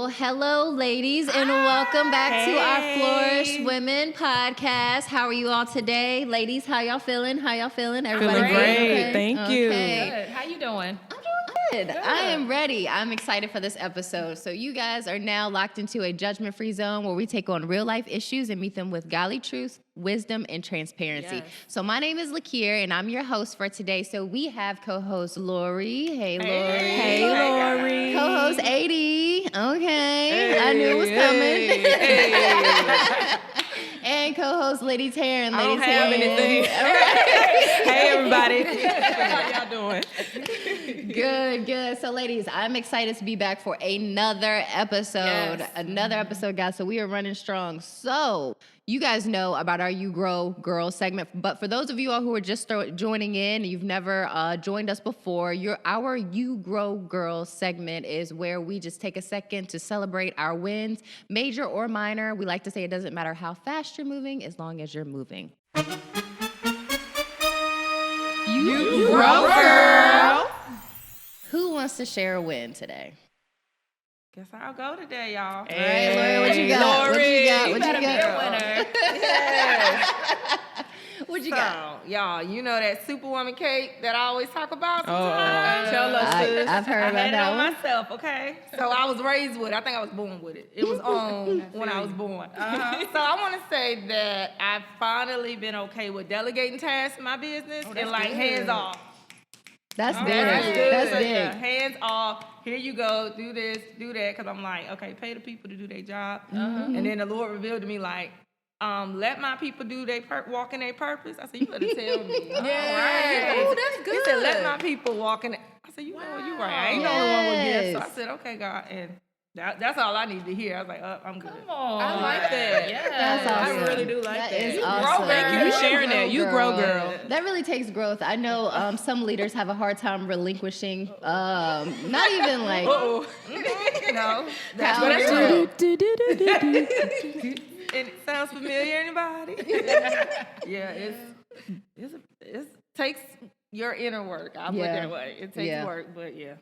Well, hello, ladies, and welcome back to our Flourish Women podcast. How are you all today? Ladies, how y'all feeling? Everybody feeling great. Okay? Thank you. Good. How you doing? I'm doing good. I am ready. I'm excited for this episode. So you guys are now locked into a judgment-free zone where we take on real-life issues and meet them with godly truth, wisdom, and transparency. Yes. So my name is Lakir, and I'm your host for today. So we have co-host Lori. Hey, Lori. Hey, Lori. Co-host 80. Okay. Hey, I knew it was coming. Hey. And co-host Lady Taryn. I don't Lady have Taryn. anything. Hey, everybody. How y'all doing? Good. So, ladies, I'm excited to be back for another episode. Yes. Another episode, guys. So we are running strong. So you guys know about our You Grow Girl segment. But for those of you all who are just joining in, you've never joined us before, our You Grow Girl segment is where we just take a second to celebrate our wins, major or minor. We like to say it doesn't matter how fast you're moving as long as you're moving. You Grow Girl. Who wants to share a win today? Guess I'll go today, y'all. All right, Lori, what you got? Lori, What you Be a got? winner. Yes. What you got? So, y'all, you know that Superwoman cake that I always talk about Oh, sometimes? tell us, sis. I've heard I about had it that on one. myself, okay? So I was raised with it. I think I was born with it. It was on when I was born. So I want to say that I've finally been okay with delegating tasks in my business and like hands off. That's big. That's good. That's big. Yeah, hands off. Here you go. Do this, do that. Because I'm like, okay, pay the people to do their job. And then the Lord revealed to me like, let my people do walk in their purpose. I said, you better tell me. Yeah. Right. Oh, that's good. He said, let my people walk in. I said, you know, you're right. I ain't the only one with gifts. So I said, okay, God. And that's all I need to hear. I was like, I'm good. Come on. I like that. Yeah. That's awesome. I really do like that. Is You awesome. grow, thank you for sharing that. You grow, girl. That really takes growth. I know some leaders have a hard time relinquishing, not even like. No, that's what I do. It sounds familiar, anybody? Yeah, it takes your inner work. I put it that way. It takes work, but yeah.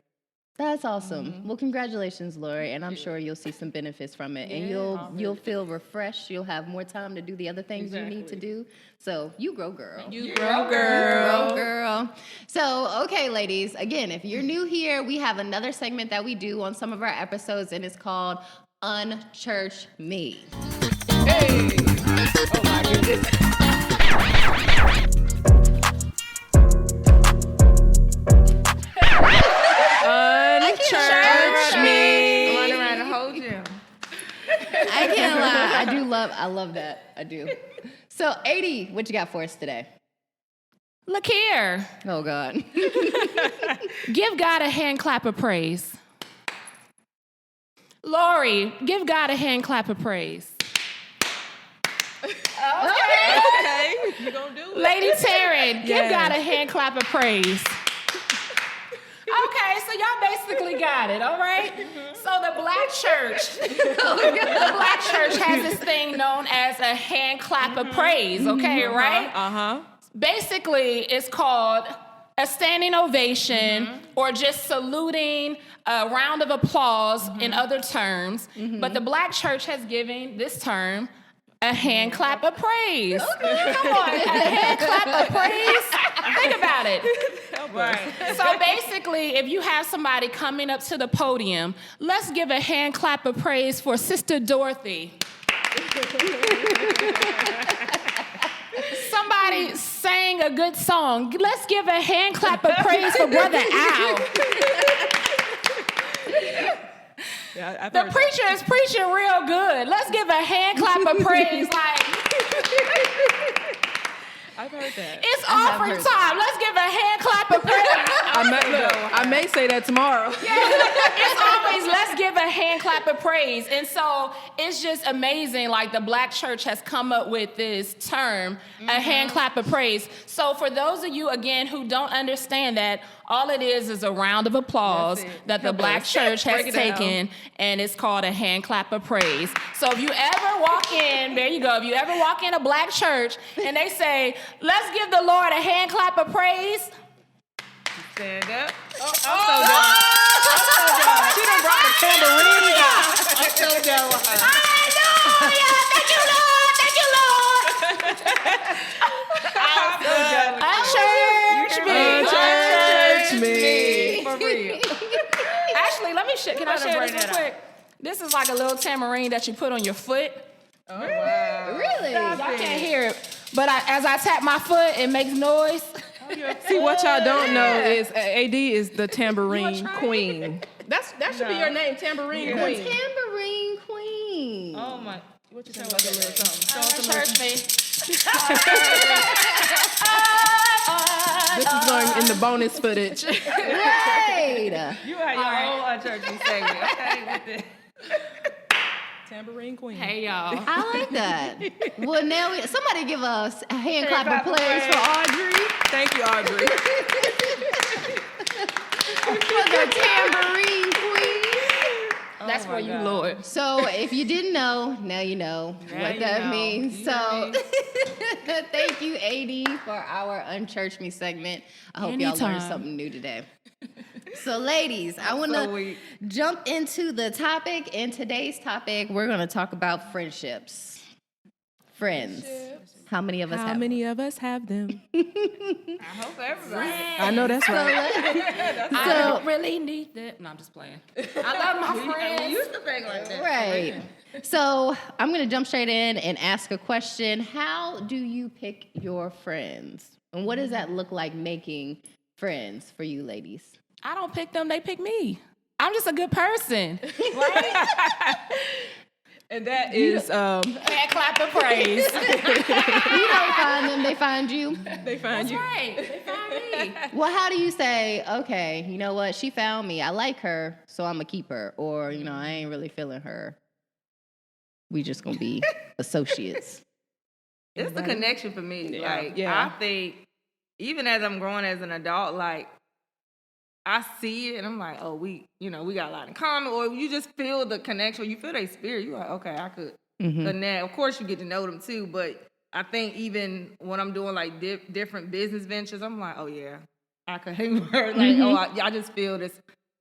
That's awesome. Well, congratulations, Lori, and I'm sure you'll see some benefits from it, and you'll feel refreshed. You'll have more time to do the other things you need to do. So you grow, girl. You grow, girl. You grow, girl. So, okay, ladies, again, if you're new here, we have another segment that we do on some of our episodes, and it's called Unchurch Me. Hey! Oh my goodness. Unchurch me. Running around the whole gym. I can't lie. I love that. I do. So, 80, what you got for us today? Look here. Oh, God. Give God a hand clap of praise. Lori, give God a hand clap of praise. Okay. You gonna do it? Lady Taryn, give God a hand clap of praise. Okay, so y'all basically got it, all right? So the black church, has this thing known as a hand clap of praise, okay, right? Basically, it's called a standing ovation or just saluting, a round of applause in other terms. But the black church has given this term a hand clap of praise. Okay. Come on, a hand clap of praise. Think about it. Right. So basically, if you have somebody coming up to the podium, let's give a hand clap of praise for Sister Dorothy. Somebody sang a good song. Let's give a hand clap of praise for Brother Al. Yeah, The preacher is preaching real good. Let's give a hand clap of praise. Like, I've heard that. it's offering time. Let's give a hand clap of praise. I may say that tomorrow. It's always, let's give a hand clap of praise. And so it's just amazing, like the black church has come up with this term, a hand clap of praise. So for those of you, again, who don't understand that, all it is a round of applause that the black church has taken, and it's called a hand clap of praise. So if you ever walk in, there you go, if you ever walk in a black church and they say, let's give the Lord a hand clap of praise. Stand up. I'm so done. She done brought the tambourine out. Unchurch me. For real. Actually, let me can I share this real quick? This is like a little tambourine that you put on your foot. Oh, wow. Really? Y'all can't hear it, but as I tap my foot, it makes noise. See, what y'all don't know is AD is the tambourine queen. That should be your name, tambourine queen. Tambourine queen. Oh, my. What you talking about? Unchurch me. This is going in the bonus footage. Right. You had your own unchurchy segment. Okay, with this. Tambourine queen. Hey, y'all. I like that. Well, now somebody give us a hand clap of praise for Audrey. Thank you, Audrey. For the tambourine queen. That's for you, Lord. So if you didn't know, now you know what that means. So thank you, AD, for our Unchurch Me segment. I hope y'all learned something new today. So ladies, I want to jump into the topic. And today's topic, we're going to talk about friendships. Friends. How many of us have them? How many of us have them? I hope everybody. I know that's right. I don't really need that. No, I'm just playing. I love my friends. We used to think like that. Right. So I'm going to jump straight in and ask a question. How do you pick your friends? And what does that look like making friends for you ladies? I don't pick them, they pick me. I'm just a good person, right? And that is Hand clap of praise. You don't find them, they find you. they find you. Right, they find me. Well, how do you say, okay, you know what, she found me, I like her, so I'm gonna keep her, or I ain't really feeling her, we just gonna be associates? It's the connection for me. Yeah. Like, Yeah. I think, even as I'm growing as an adult, like, I see it and I'm like, oh, we got a lot in common, or you just feel the connection, or you feel their spirit. You're like, okay, I could connect. Of course, you get to know them too, but I think even when I'm doing like different business ventures, I'm like, oh yeah, I could hang with her. Like, I just feel this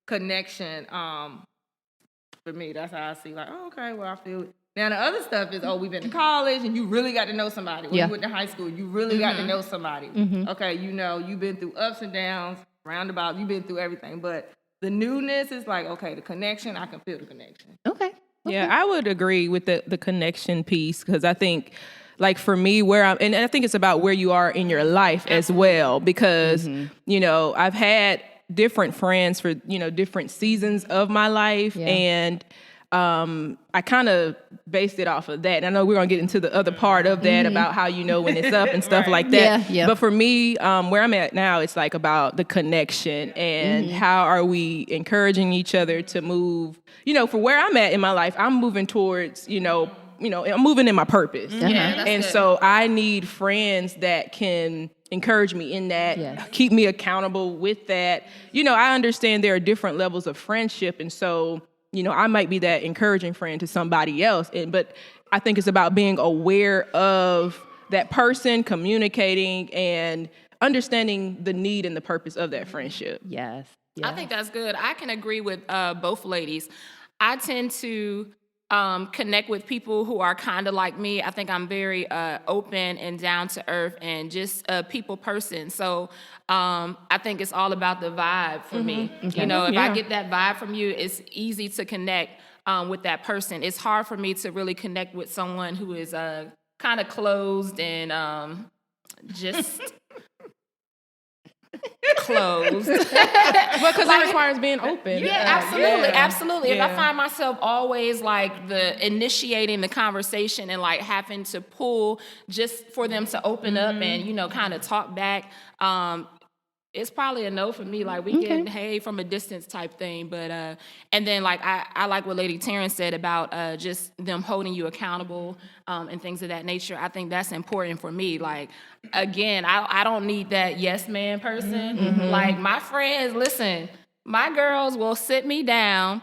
connection. For me, that's how I see. Like, oh, okay, well, I feel it. Now the other stuff is, we've been to college and you really got to know somebody. When you went to high school, you really got to know somebody. Okay, you've been through ups and downs. Roundabout, you've been through everything, but the newness is like, okay, the connection, I can feel the connection. Okay. Yeah, I would agree with the connection piece, because I think, like, for me, and I think it's about where you are in your life as well, because, I've had different friends for, different seasons of my life, and I kind of based it off of that. And I know we're going to get into the other part of that about how you know when it's up and stuff like that. Yeah. But for me, where I'm at now, it's like about the connection and how are we encouraging each other to move. For where I'm at in my life, I'm moving towards, I'm moving in my purpose. And so I need friends that can encourage me in that, keep me accountable with that. I understand there are different levels of friendship. And so, I might be that encouraging friend to somebody else, but I think it's about being aware of that person, communicating, and understanding the need and the purpose of that friendship. Yes. I think that's good. I can agree with both ladies. I tend to connect with people who are kind of like me. I think I'm very open and down to earth and just a people person. So I think it's all about the vibe for me. Okay. If I get that vibe from you, it's easy to connect with that person. It's hard for me to really connect with someone who is kind of closed and just closed. Because it requires being open. Yeah, absolutely. If I find myself always like the initiating the conversation and like having to pull just for them to open up and kind of talk back, it's probably a no for me. Like, we can, hey, from a distance type thing. But, and then, like, I like what Lady Terrence said about just them holding you accountable and things of that nature. I think that's important for me. Like, again, I don't need that yes man person. Like, my friends, listen, my girls will sit me down.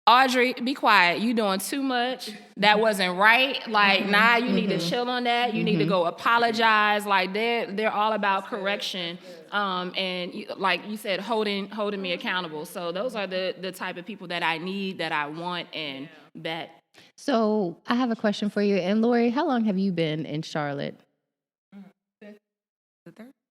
Audrey, be quiet. You doing too much. That wasn't right. Like, nah, you need to chill on that. You need to go apologize. Like, they're all about correction. And like you said, holding me accountable. So those are the type of people that I need, that I want, and that. So I have a question for you. And Lori, how long have you been in Charlotte?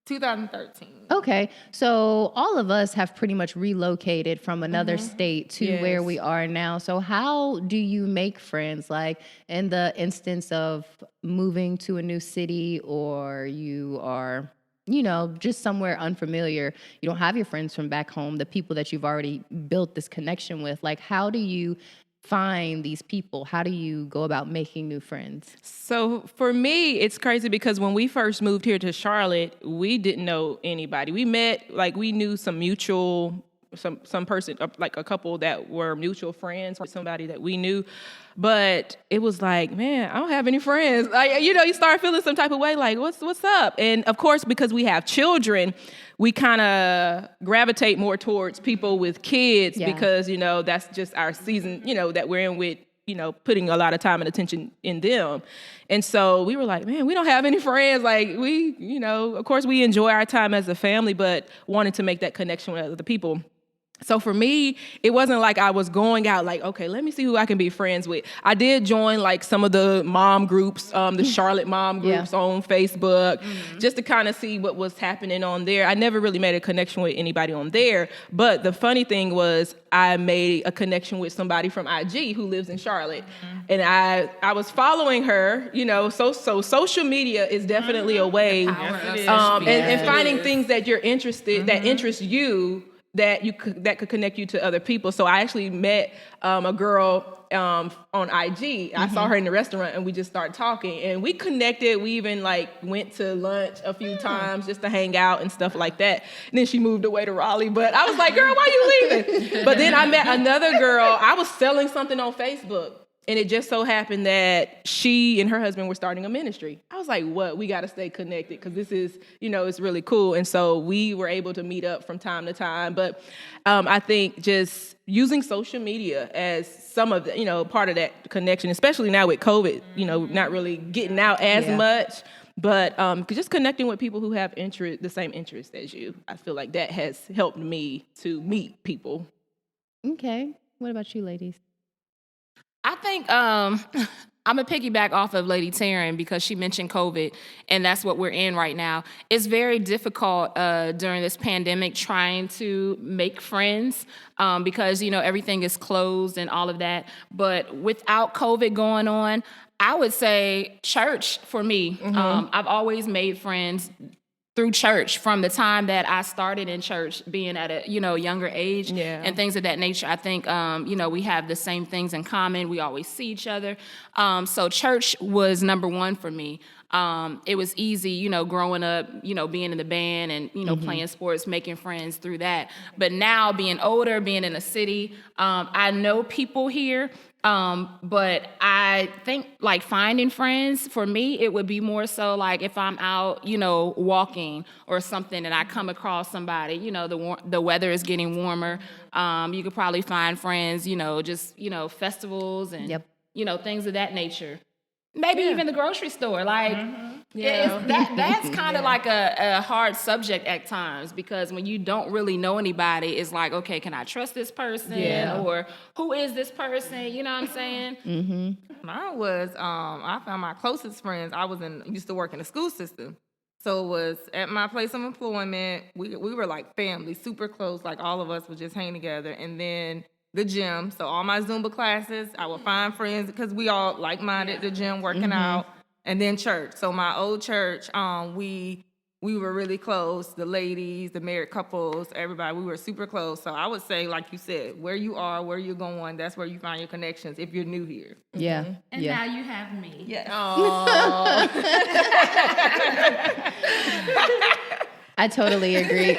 2013. Okay, so all of us have pretty much relocated from another state to where we are now. So how do you make friends? Like in the instance of moving to a new city, or you are, just somewhere unfamiliar. You don't have your friends from back home, the people that you've already built this connection with. Like, how do you find these people? How do you go about making new friends? So for me, it's crazy because when we first moved here to Charlotte, we didn't know anybody. We met, we knew some person, like a couple that were mutual friends with somebody that we knew. But it was like, man, I don't have any friends. You start feeling some type of way, like, what's up? And of course, because we have children, we kind of gravitate more towards people with kids because, that's just our season, that we're in with, putting a lot of time and attention in them. And so we were like, man, we don't have any friends. Like we, of course we enjoy our time as a family, but wanted to make that connection with other people. So for me, it wasn't like I was going out like, okay, let me see who I can be friends with. I did join like some of the mom groups, the Charlotte mom groups on Facebook, just to kind of see what was happening on there. I never really made a connection with anybody on there. But the funny thing was I made a connection with somebody from IG who lives in Charlotte. And I was following her, so social media is definitely a way. And finding things that you're interested, that interest you, that could connect you to other people. So I actually met a girl on IG. I saw her in the restaurant and we just started talking and we connected. We even went to lunch a few times just to hang out and stuff like that. And then she moved away to Raleigh, but I was like, girl, why you leaving? But then I met another girl. I was selling something on Facebook. And it just so happened that she and her husband were starting a ministry. I was like, what? We got to stay connected because this is, it's really cool. And so we were able to meet up from time to time. But I think just using social media as some of the, part of that connection, especially now with COVID, not really getting out as much. But just connecting with people who have the same interest as you. I feel like that has helped me to meet people. Okay. What about you, ladies? I think I'm going to piggyback off of Lady Taryn because she mentioned COVID, and that's what we're in right now. It's very difficult during this pandemic trying to make friends because, everything is closed and all of that. But without COVID going on, I would say church for me. I've always made friends through church from the time that I started in church, being at a younger age and things of that nature. I think we have the same things in common. We always see each other. So church was number one for me. It was easy, growing up, being in the band and playing sports, making friends through that. But now being older, being in a city, I know people here. But I think finding friends for me, it would be more so if I'm out, walking or something and I come across somebody, the weather is getting warmer. You could probably find friends, just, festivals and, things of that nature. Maybe even the grocery store. That's kind of like a hard subject at times because when you don't really know anybody, it's like, okay, can I trust this person? Or who is this person? You know what I'm saying? Mine was, I found my closest friends. I used to work in the school system. So it was at my place of employment. We were like family, super close. All of us would just hang together. And then the gym. So all my Zumba classes, I would find friends because we all like-minded, the gym, working out. And then church. So my old church, we were really close. The ladies, the married couples, everybody, we were super close. So I would say, like you said, where you are, where you're going, that's where you find your connections if you're new here. Yeah. And now you have me. Yes. I totally agree.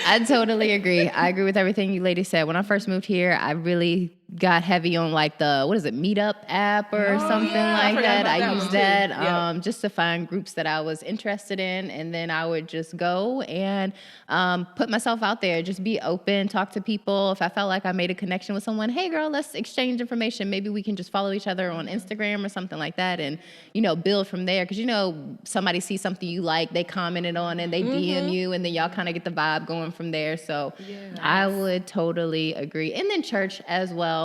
I totally agree. I agree with everything you ladies said. When I first moved here, I really got heavy on Meetup app or something like that. I used that just to find groups that I was interested in, and then I would just go and put myself out there, just be open, talk to people. If I felt like I made a connection with someone, hey girl, let's exchange information. Maybe we can just follow each other on Instagram or something like that, and build from there. Because somebody sees something you like, they commented on and they DM you, and then y'all kind of get the vibe going from there. So I would totally agree. And then church as well.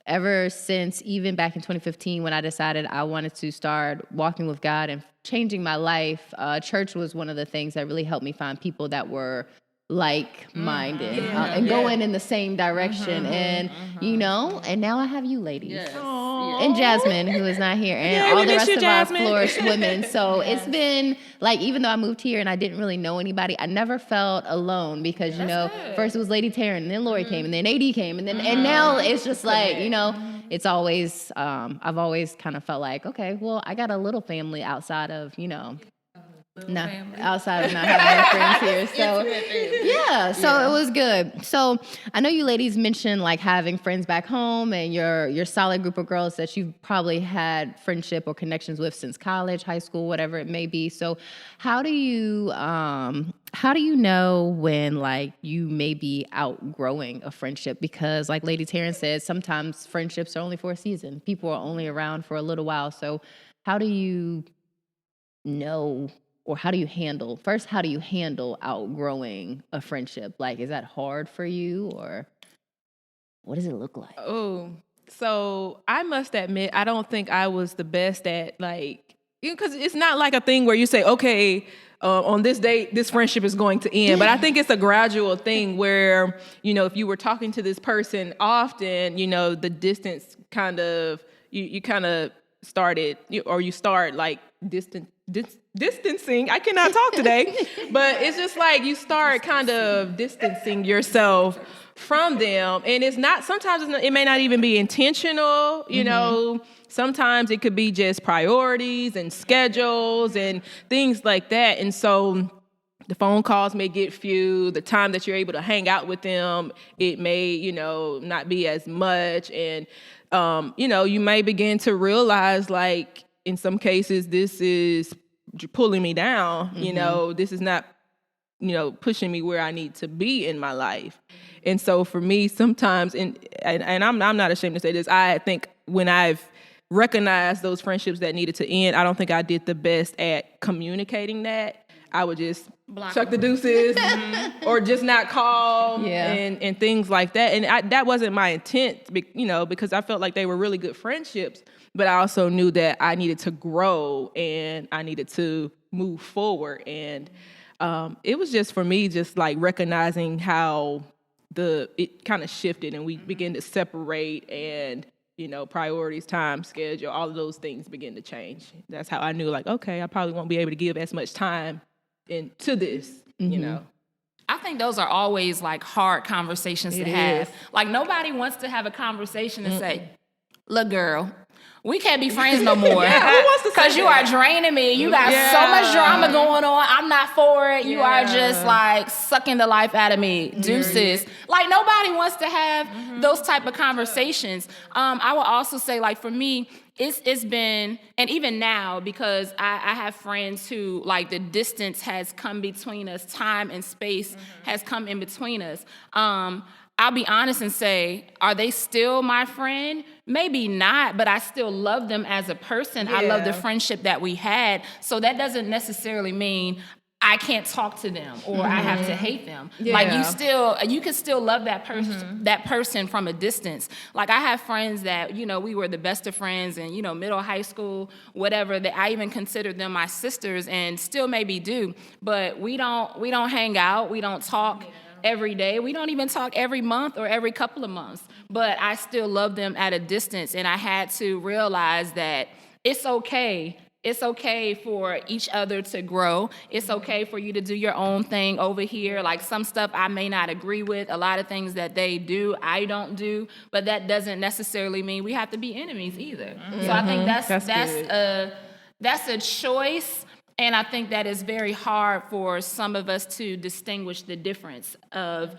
ever since even back in 2015 when I decided I wanted to start walking with God and changing my life, church was one of the things that really helped me find people that were like-minded and going in the same direction. And, you know, and now I have you ladies. Yes. And Jasmine, who is not here, and all the rest of our flourish women. So it's been like, even though I moved here and I didn't really know anybody, I never felt alone because, you know, first it was Lady Taryn, and then Lori came, and then AD came, and then and now it's just like, you know, it's always, I've always kind of felt like, okay, well, I got a little family outside of, you know, outside of not having any friends here. So it was good. So I know you ladies mentioned like having friends back home and your solid group of girls that you've probably had friendship or connections with since college, high school, whatever it may be. So how do you know when like you may be outgrowing a friendship? Because like Lady Taryn said, sometimes friendships are only for a season. People are only around for a little while. So how do you know, or how do you handle outgrowing a friendship? Like, is that hard for you, or what does it look like? Oh, so I must admit, I don't think I was the best at like, because it's not like a thing where you say, okay, on this date, this friendship is going to end. But I think it's a gradual thing where, you know, if you were talking to this person often, you know, the distance kind of, you kind of started, or you start like distancing. I cannot talk today, but it's just like you start kind of distancing yourself from them. And it's not, sometimes it may not even be intentional, you know, sometimes it could be just priorities and schedules and things like that. And so the phone calls may get few, the time that you're able to hang out with them, it may, you know, not be as much. And, you know, you may begin to realize like, in some cases, this is pulling me down, you know, this is not, you know, pushing me where I need to be in my life. And so for me, sometimes, and I'm not ashamed to say this, I think when I've recognized those friendships that needed to end, I don't think I did the best at communicating that. I would just chuck the deuces or just not call and things like that. And that wasn't my intent, you know, because I felt like they were really good friendships. But I also knew that I needed to grow and I needed to move forward. And it was just for me, just like recognizing how it kind of shifted and we began to separate, and, you know, priorities, time, schedule, all of those things begin to change. That's how I knew, like, okay, I probably won't be able to give as much time into this, you know. I think those are always like hard conversations to have. Like nobody wants to have a conversation and say, look, girl, we can't be friends no more. Because you are draining me. You got so much drama going on. I'm not for it. You are just like sucking the life out of me. Deuces. Like nobody wants to have those type of conversations. I will also say, like, for me, it's been, and even now, because I have friends who, like, the distance has come between us, time and space has come in between us. I'll be honest and say, are they still my friend? Maybe not, but I still love them as a person. I love the friendship that we had. So that doesn't necessarily mean I can't talk to them or I have to hate them. Like you can still love that person from a distance. Like I have friends that, you know, we were the best of friends in, you know, middle, high school, whatever, that I even considered them my sisters and still maybe do, but we don't hang out, we don't talk every day. We don't even talk every month or every couple of months, but I still love them at a distance. And I had to realize that it's okay. It's okay for each other to grow. It's okay for you to do your own thing over here. Like some stuff I may not agree with. A lot of things that they do, I don't do. But that doesn't necessarily mean we have to be enemies either. So I think that's a choice. And I think that is very hard for some of us to distinguish the difference of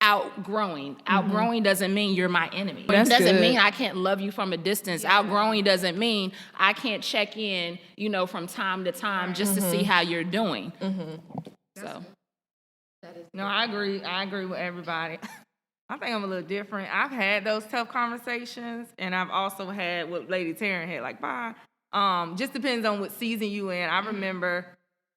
outgrowing. Outgrowing doesn't mean you're my enemy. It doesn't mean I can't love you from a distance. Outgrowing doesn't mean I can't check in, you know, from time to time just to see how you're doing. So. No, I agree. I agree with everybody. I think I'm a little different. I've had those tough conversations, and I've also had what Lady Taryn had, like, bye. Just depends on what season you in. I remember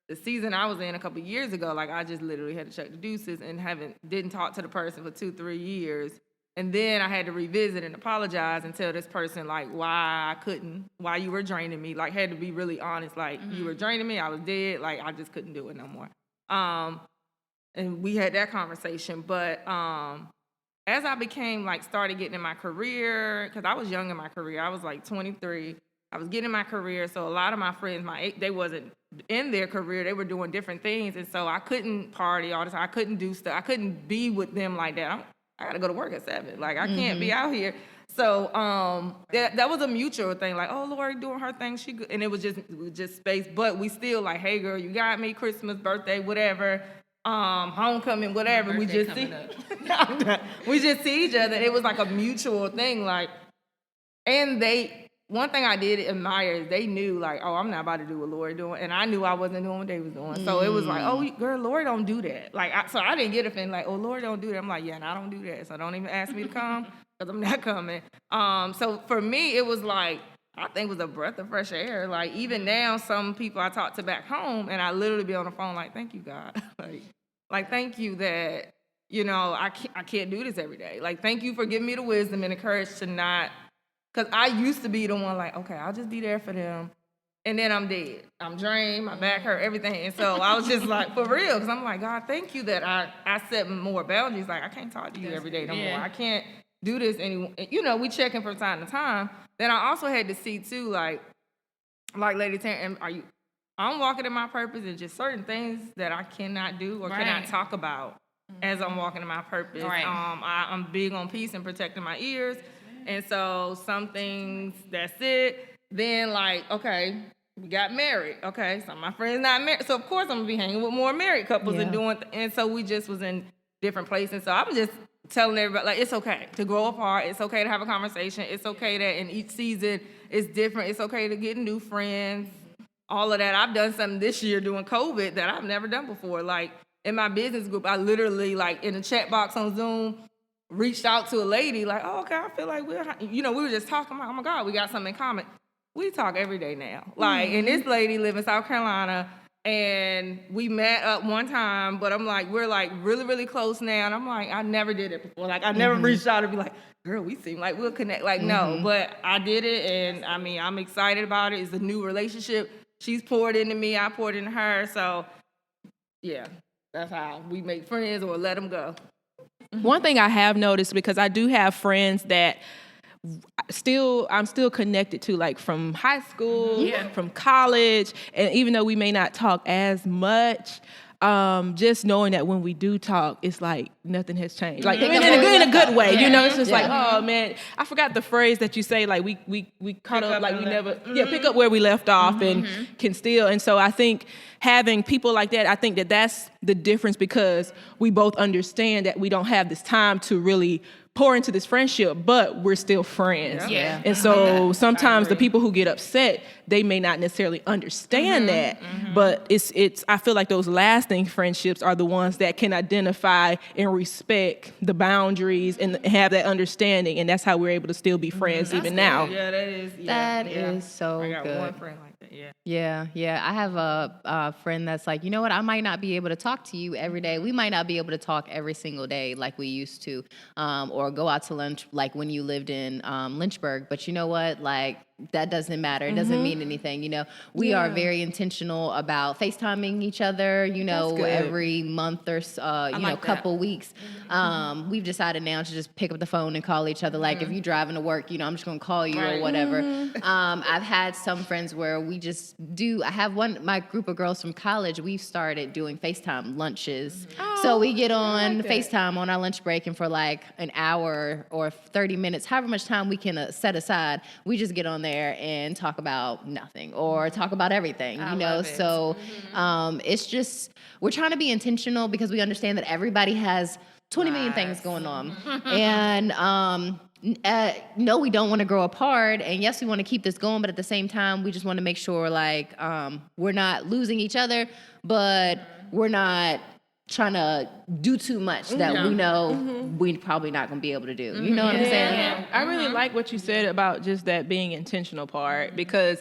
the season I was in a couple of years ago, like I just literally had to check the deuces and didn't talk to the person for 2-3 years. And then I had to revisit and apologize and tell this person, like, why you were draining me. Like, had to be really honest. Like, you were draining me, I was dead. Like, I just couldn't do it no more. And we had that conversation. But as I became, like, started getting in my career, because I was young in my career. I was, like, 23. I was getting in my career. So a lot of my friends, they wasn't in their career. They were doing different things. And so I couldn't party all the time. I couldn't do stuff. I couldn't be with them like that. I got to go to work at 7. Like, I can't be out here. So that was a mutual thing. Like, oh, Lori doing her thing. She good. And it was just space. But we still like, hey, girl, you got me, Christmas, birthday, whatever, homecoming, whatever. We just see each other. It was like a mutual thing. Like, and one thing I did admire is they knew, like, oh, I'm not about to do what Lori doing. And I knew I wasn't doing what they was doing. So it was like, oh, girl, Lori don't do that. Like, so I didn't get offended, like, oh, Lori don't do that. I'm like, yeah, and I don't do that. So don't even ask me to come because I'm not coming. So for me, it was like, I think it was a breath of fresh air. Like, even now, some people I talk to back home, and I literally be on the phone like, thank you, God. like thank you that, you know, I can't do this every day. Like, thank you for giving me the wisdom and the courage to not. Because I used to be the one like, okay, I'll just be there for them. And then I'm dead. I'm drained, my back hurt, everything. And so I was just like, for real. Because I'm like, God, thank you that I set more boundaries. Like, I can't talk to you every day no more. I can't do this anymore. You know, we checking from time to time. Then I also had to see, too, like Lady Taryn, I'm walking in my purpose and just certain things that I cannot do or cannot talk about as I'm walking in my purpose. Right. I'm big on peace and protecting my ears. And so some things, that's it. Then, like, okay, we got married. Okay, some of my friends not married. So, of course, I'm going to be hanging with more married couples and doing, and so we just was in different places. So I was just telling everybody, like, it's okay to grow apart. It's okay to have a conversation. It's okay that in each season it's different. It's okay to get new friends, all of that. I've done something this year during COVID that I've never done before. Like, in my business group, I literally, like, in the chat box on Zoom, reached out to a lady, like, oh, okay, I feel like we were just talking about, oh my God, we got something in common. We talk every day now. Like, and this lady live in South Carolina, and we met up one time, but I'm like, we're like really, really close now. And I'm like, I never did it before. Like, I never reached out and be like, girl, we seem like we'll connect. Like, no, but I did it, and I mean, I'm excited about it. It's a new relationship. She's poured into me, I poured into her. So, yeah, that's how we make friends or let them go. One thing I have noticed, because I do have friends that I'm still connected to, like from high school, from college, and even though we may not talk as much, just knowing that when we do talk, it's like nothing has changed. Like in a good way, you know. It's just like, oh man, I forgot the phrase that you say. Like we caught up, like we never, pick up where we left off, and can still. And so I think having people like that, I think that's the difference, because we both understand that we don't have this time to really pour into this friendship, but we're still friends. Yeah. And so sometimes the people who get upset, they may not necessarily understand that, but it's I feel like those lasting friendships are the ones that can identify and respect the boundaries and have that understanding, and that's how we're able to still be friends even now. Yeah, that is. That is so good. I got one friend like that. Yeah. I have a friend that's like, you know what? I might not be able to talk to you every day. We might not be able to talk every single day like we used to, or go out to lunch like when you lived in Lynchburg. But you know what? Like, that doesn't matter. It doesn't mean anything. You know, we are very intentional about FaceTiming each other, you know, every month or couple weeks. We've decided now to just pick up the phone and call each other. Like, if you're driving to work, you know, I'm just going to call you or whatever. I've had some friends where we just I have my group of girls from college, we've started doing FaceTime lunches. So we get on FaceTime on our lunch break, and for like an hour or 30 minutes, however much time we can set aside, we just get on there and talk about nothing or talk about everything, you know? So it's just, we're trying to be intentional because we understand that everybody has 20 million things going on. And no, we don't want to grow apart. And yes, we want to keep this going, but at the same time, we just want to make sure like we're not losing each other, but we're not trying to do too much that we know we're probably not going to be able to do. You know what I'm saying? I really like what you said about just that being intentional part, because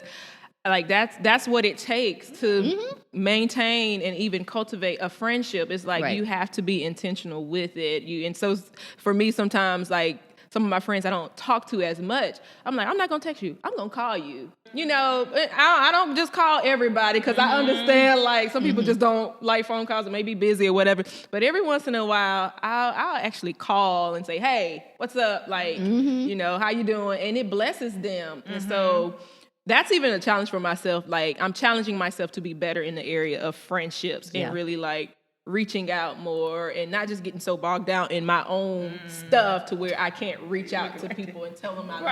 like that's what it takes to maintain and even cultivate a friendship. It's like you have to be intentional with it. And so for me, sometimes like some of my friends I don't talk to as much, I'm like, I'm not gonna text you, I'm gonna call you. You know, I don't just call everybody because I understand like some people just don't like phone calls or may be busy or whatever. But every once in a while, I'll actually call and say, hey, what's up? Like, you know, how you doing? And it blesses them. And so that's even a challenge for myself. Like, I'm challenging myself to be better in the area of friendships and really like reaching out more and not just getting so bogged down in my own stuff to where I can't reach out to people and tell them I love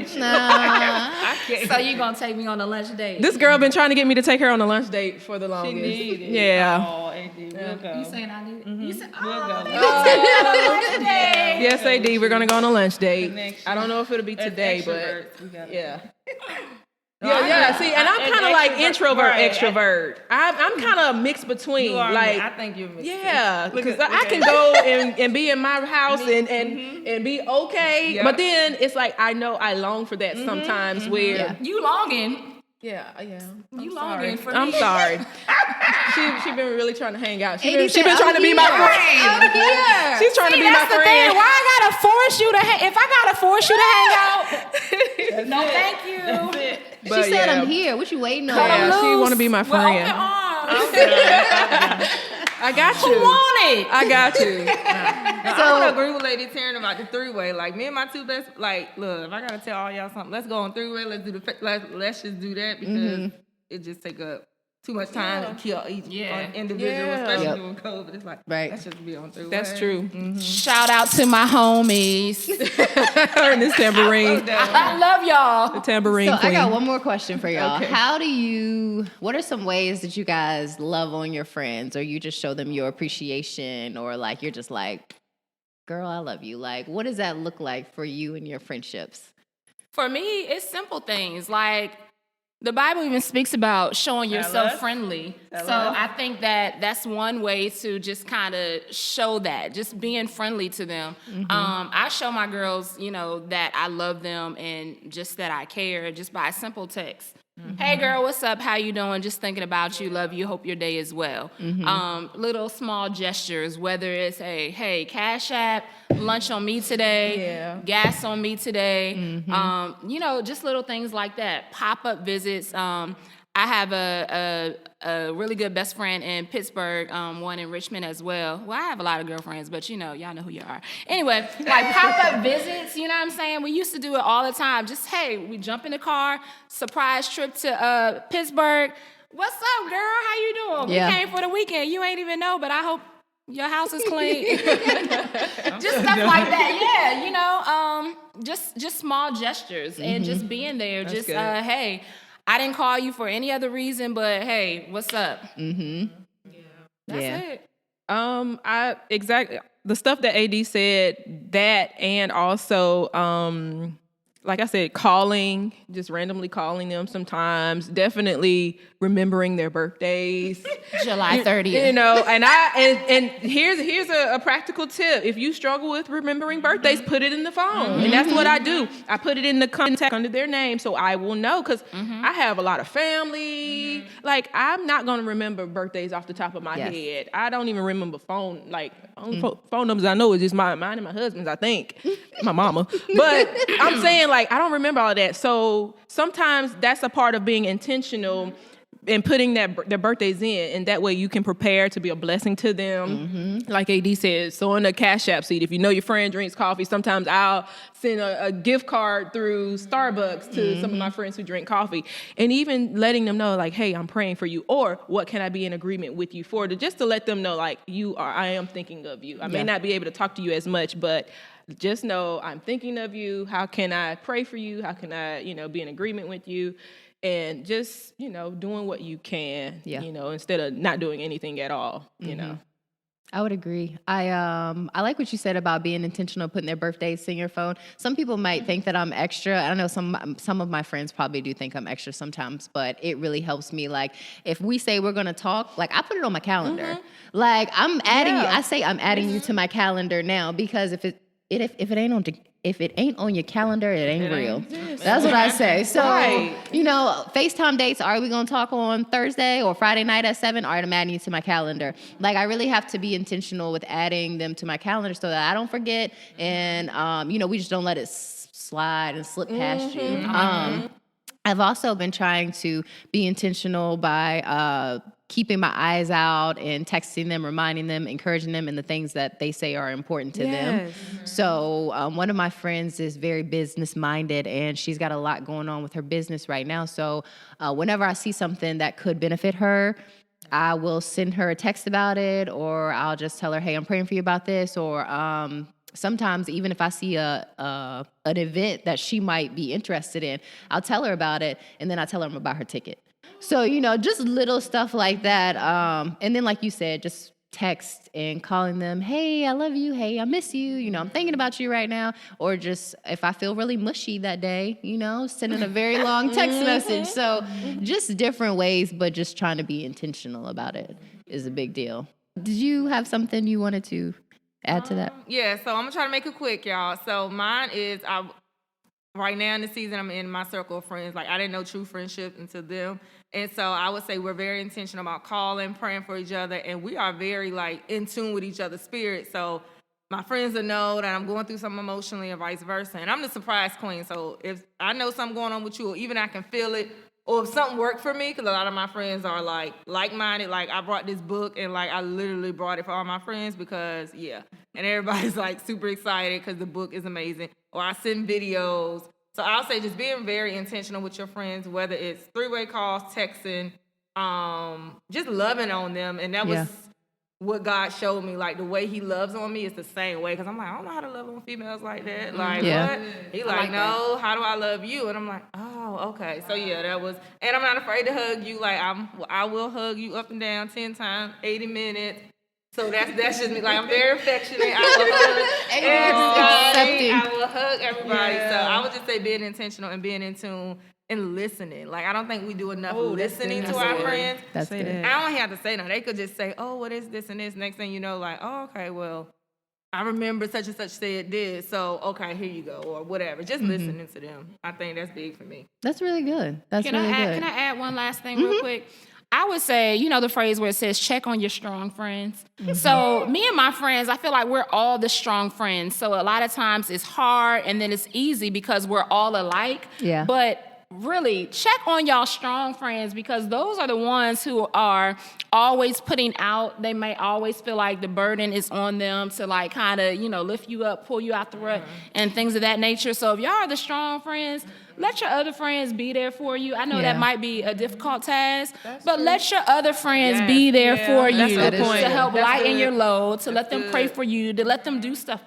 them. I can't. So you gonna take me on a lunch date? This girl been trying to get me to take her on a lunch date for the longest. She needed it. Yeah. Oh, AD, we'll go. You saying I need it? You said, We'll go. on a lunch date. Yes, AD, we're gonna go on a lunch date. I don't know if it'll be today, but Extroverts, we gotta- yeah. Yeah. See, and I'm kind of like introvert, extrovert. I'm kind of mixed between. You are, like, I think you're mixed. yeah, because I can go and be in my house and be okay, but then it's like I know I long for that sometimes. Where You longing? yeah. You longing for I'm me? sorry. She been really trying to hang out. She AD been said, trying to be my friend. I'm here. She's trying to be my That's the thing. friend. Why I gotta force you to? If I gotta force you to hang out, no, thank you. But She said, yeah. I'm here. What you waiting on? Yeah, she want to be my With open friend. arms. I got Who you. want it? I got you. I would agree with Lady Taryn about the three-way. Like, me and my two best, like, look, if I gotta tell all y'all something, let's go on three-way. Let's do let's just do that because it just take up too much time and kill each individual, especially during COVID. It's like, let's just be on three-way. That's true. Shout out to my homies. Her and this tambourine. I love y'all. The tambourine So queen. I got one more question for y'all. Okay. What are some ways that you guys love on your friends, or you just show them your appreciation, or like you're just like, girl, I love you. Like, what does that look like for you and your friendships? For me, it's simple things like the Bible even speaks about showing yourself friendly. So I think that that's one way to just kind of show that, just being friendly to them. I show my girls, you know, that I love them and just that I care just by a simple text. Hey girl, what's up? How you doing? Just thinking about you. Love you. Hope your day is well. Little small gestures, whether it's hey, Cash App, lunch on me today, gas on me today. You know, just little things like that. Pop-up visits. I have a really good best friend in Pittsburgh, one in Richmond as well. Well, I have a lot of girlfriends, but you know, y'all know who you are. Anyway, like pop-up visits, you know what I'm saying? We used to do it all the time. Just, hey, we jump in the car, surprise trip to Pittsburgh. What's up, girl? How you doing? Yeah. We came for the weekend. You ain't even know, but I hope your house is clean. Just stuff like that. Yeah, you know, just small gestures and just being there. That's just, good. hey, I didn't call you for any other reason, but hey, what's up? That's it. I exactly the stuff that AD said, that and also like I said, calling, just randomly calling them sometimes, definitely remembering their birthdays. July 30th. You know, and here's a practical tip. If you struggle with remembering birthdays, put it in the phone. And that's what I do. I put it in the contact under their name so I will know, because I have a lot of family. Like, I'm not going to remember birthdays off the top of my head. I don't even remember phone numbers I know is just mine and my husband's, I think. My mama. But I'm saying, like, I don't remember all of that. So sometimes that's a part of being intentional and putting their birthdays in, and that way you can prepare to be a blessing to them. Like AD said, so on the Cash App seat, if you know your friend drinks coffee, sometimes I'll send a gift card through Starbucks to some of my friends who drink coffee, and even letting them know, like, hey, I'm praying for you, or what can I be in agreement with you for, just to let them know, like, I am thinking of you. I may not be able to talk to you as much, but just know I'm thinking of you. How can I pray for you? How can I, be in agreement with you? And just, doing what you can, instead of not doing anything at all, you know. I would agree. I like what you said about being intentional, putting their birthdays in your phone. Some people might think that I'm extra. I don't know, some of my friends probably do think I'm extra sometimes, but it really helps me. Like, if we say we're going to talk, like, I put it on my calendar. Like, I'm adding you. I say I'm adding you to my calendar now, because if it ain't on your calendar, it ain't real. That's what I say. So, FaceTime dates, are we going to talk on Thursday or Friday night at 7? All right, I'm adding you to my calendar. Like, I really have to be intentional with adding them to my calendar so that I don't forget. And, we just don't let it slide and slip past you. I've also been trying to be intentional by keeping my eyes out and texting them, reminding them, encouraging them in the things that they say are important to them. So one of my friends is very business minded, and she's got a lot going on with her business right now. So whenever I see something that could benefit her, I will send her a text about it, or I'll just tell her, hey, I'm praying for you about this, or sometimes even if I see an event that she might be interested in, I'll tell her about it, and then I tell her about her ticket. So, just little stuff like that. And then, like you said, just text and calling them, hey, I love you. Hey, I miss you. I'm thinking about you right now. Or just if I feel really mushy that day, sending a very long text message. So just different ways, but just trying to be intentional about it is a big deal. Did you have something you wanted to add to that? Yeah, so I'm going to try to make it quick, y'all. So mine is, right now in the season, I'm in my circle of friends. Like, I didn't know true friendship until them. And so I would say we're very intentional about calling, praying for each other, and we are very, in tune with each other's spirit. So my friends will know that I'm going through something emotionally and vice versa. And I'm the surprise queen. So if I know something going on with you, or even I can feel it, or if something worked for me, because a lot of my friends are, like-minded. Like, I brought this book, and, I literally brought it for all my friends because, yeah. And everybody's, super excited because the book is amazing. Or I send videos. So I'll say just being very intentional with your friends, whether it's three-way calls, texting, just loving on them. And that was what God showed me. Like, the way he loves on me is the same way. Because I'm like, I don't know how to love on females like that. Like, what? He no, how do I love you? And I'm like, oh, okay. So, yeah, that was, and I'm not afraid to hug you. Like, I will hug you up and down 10 times, 80 minutes. So that's just me. Like, I'm very affectionate. I will hug everybody. I will hug everybody. So I would just say being intentional and being in tune and listening. Like, I don't think we do enough listening to our friends. That's good. I don't have to say nothing. They could just say, oh, what is this and this? Next thing you know, oh, okay, well, I remember such and such said this. So, okay, here you go, or whatever. Just listening to them. I think that's big for me. That's really good. Can I add one last thing real quick? I would say, the phrase where it says, check on your strong friends. So me and my friends, I feel like we're all the strong friends. So a lot of times it's hard and then it's easy because we're all alike. Yeah. But really, check on y'all strong friends, because those are the ones who are always putting out. They may always feel like the burden is on them to kind of, lift you up, pull you out the rut and things of that nature. So if y'all are the strong friends, let your other friends be there for you. I know that might be a difficult task, but let your other friends be there for you to help lighten your load, to let them pray for you, to let them do stuff.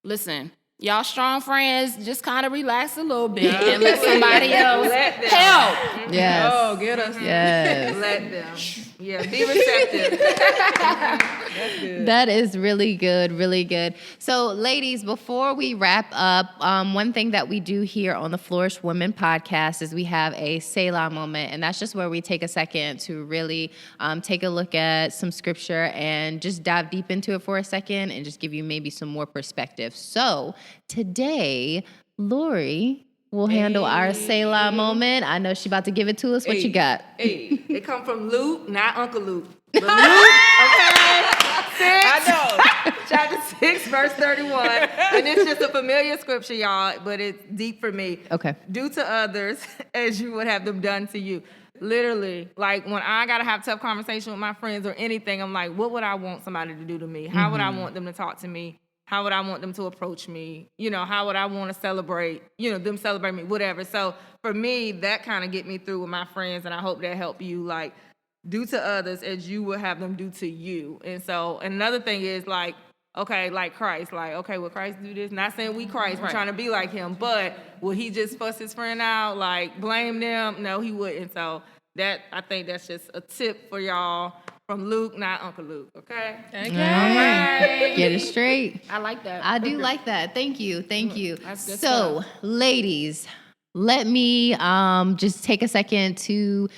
Listen, y'all strong friends, just kind of relax a little bit and let somebody else help. Yes. Oh, get us. Yes. Let them. Yeah, be receptive. That's good. That is really good, really good. So, ladies, before we wrap up, one thing that we do here on the Flourish Women podcast is we have a Selah moment, and that's just where we take a second to really take a look at some scripture and just dive deep into it for a second and just give you maybe some more perspective. So, today, Lori will handle our Selah moment. I know she's about to give it to us. What you got? It come from Luke, not Uncle Luke. But Luke, okay? 6, I know. Chapter 6, verse 31. And it's just a familiar scripture, y'all, but it's deep for me. Okay. Do to others as you would have them done to you. Literally, when I got to have tough conversation with my friends or anything, I'm like, what would I want somebody to do to me? How would I want them to talk to me? How would I want them to approach me? How would I want to celebrate, them celebrate me, whatever. So for me, that kind of get me through with my friends, and I hope that help you, do to others as you would have them do to you. And so another thing is, okay, like Christ, okay, will Christ do this? Not saying we Christ, we're trying to be like him, but will he just fuss his friend out, blame them? No, he wouldn't. So I think that's just a tip for y'all. From Luke, not Uncle Luke, okay? All right. Get it straight. I like that. I do like that. Thank you. That's good stuff. Ladies, let me just take a second to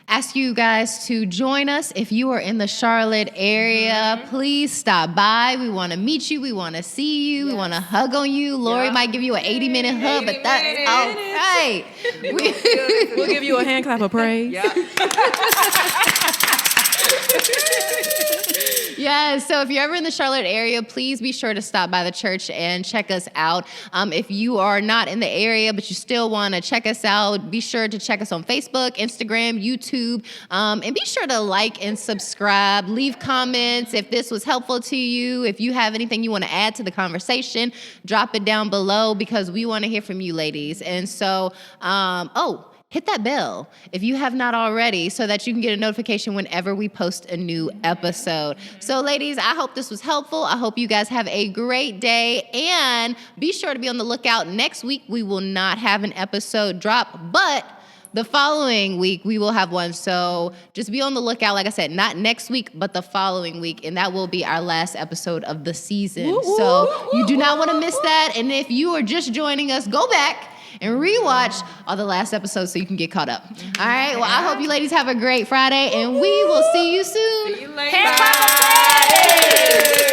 ask you guys to join us. If you are in the Charlotte area, please stop by. We want to meet you. We want to see you. We want to hug on you. Lori might give you an 80-minute hug, but that's all right. We'll give you a hand clap of praise. Yeah, so if you're ever in the Charlotte area, please be sure to stop by the church and check us out. If you are not in the area, but you still want to check us out, be sure to check us on Facebook, Instagram, YouTube, and be sure to like and subscribe. Leave comments if this was helpful to you. If you have anything you want to add to the conversation, drop it down below because we want to hear from you ladies. And so, hit that bell if you have not already so that you can get a notification whenever we post a new episode. So ladies, I hope this was helpful. I hope you guys have a great day, and be sure to be on the lookout. Next week, we will not have an episode drop, but the following week, we will have one. So just be on the lookout. Like I said, not next week, but the following week. And that will be our last episode of the season. So you do not want to miss that. And if you are just joining us, go back and rewatch all the last episodes so you can get caught up. All right? Well, I hope you ladies have a great Friday, and we will see you soon. See you later. Hand clap of praise.